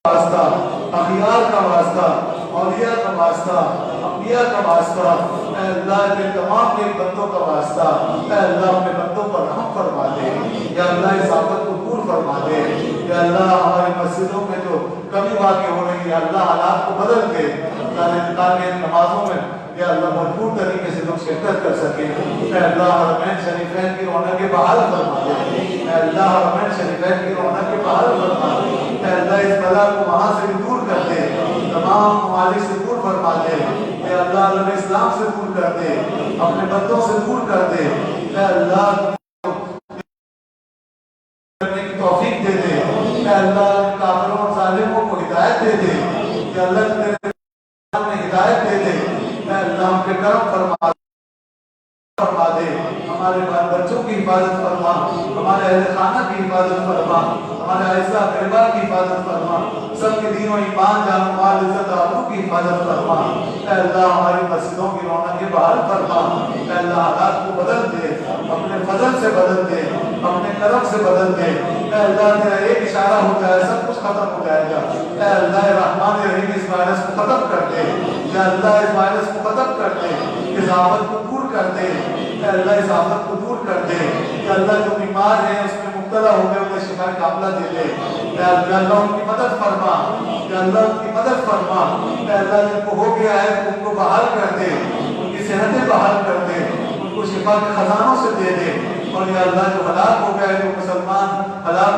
واسطہ، اخیار کا واسطہ، اولیاء کا واسطہ، انبیاء کا واسطہ، اے اللہ کے تمام کے بندوں کا واسطہ، اے اللہ اپنے بندوں پر رحم فرما دے، یا اللہ اس آفت کو دور فرما دے، یا اللہ ہماری مسجدوں میں جو کمی واقع ہو رہی ہے اللہ حالات کو بدل دے، تاکہ نمازوں میں یا اللہ بھرپور طریقے سے لوگ شرکت کر سکیں، اے اللہ حرمین شریفین کی رونقیں بحال فرما دے، اے اللہ حرمین شریفین کی رونقیں بحال فرما دے، اے اللہ اس بلا کو وہاں سے بھی دور کر دے، تمام ممالک سے دور فرما دے، اے اللہ عالم اسلام سے دور کر دے، اپنے بندوں سے دور کر دے، اے اللہ کرنے کی توفیق دے دے، اے اللہ کافروں اور ظالموں کو ہدایت دے دے، اے اللہ تیرے میں ہدایت دے دے، اے اللہ ہم پہ کرم فرما دے، ہمارے بال بچوں کی حفاظت فرما، ہمارے اہل خانہ کی حفاظت فرما، ہمارے اعزا اقربا کی حفاظت فرما، سب کے دین و ایمان جان و مال عزت آبرو کی حفاظت فرما، اے اللہ ہماری مسجدوں کی رونقیں بحال فرما، اے اللہ حالات کو بدل دے، اپنے فضل سے بدل دے، اپنے کرم سے بدل دے، اے اللہ تیرا ایک اشارہ ہو جائے سب کچھ ختم ہو جائے گا، اے اللہ رحمان رحیم اس وائرس کو ختم کر دے، یا اللہ اس وائرس کو ختم کر دے، اس آفت کو دور کر دے، اے اللہ اس آفت کو دور کر دے، یا اللہ جو بیمار ہیں اس میں مبتلا ہو گئے انہیں شفا کاملہ دے دے، یا اللہ ان کی مدد فرما، یا اللہ ان کی مدد فرما، اے اللہ جن کو ہو گیا ہے ان کو بحال کر دے، ان کی صحتیں بحال کر دے، ان کو شفا کے خزانوں سے دے دے، اور یا اللہ جو ہلاک ہو گئے جو مسلمان ہلاک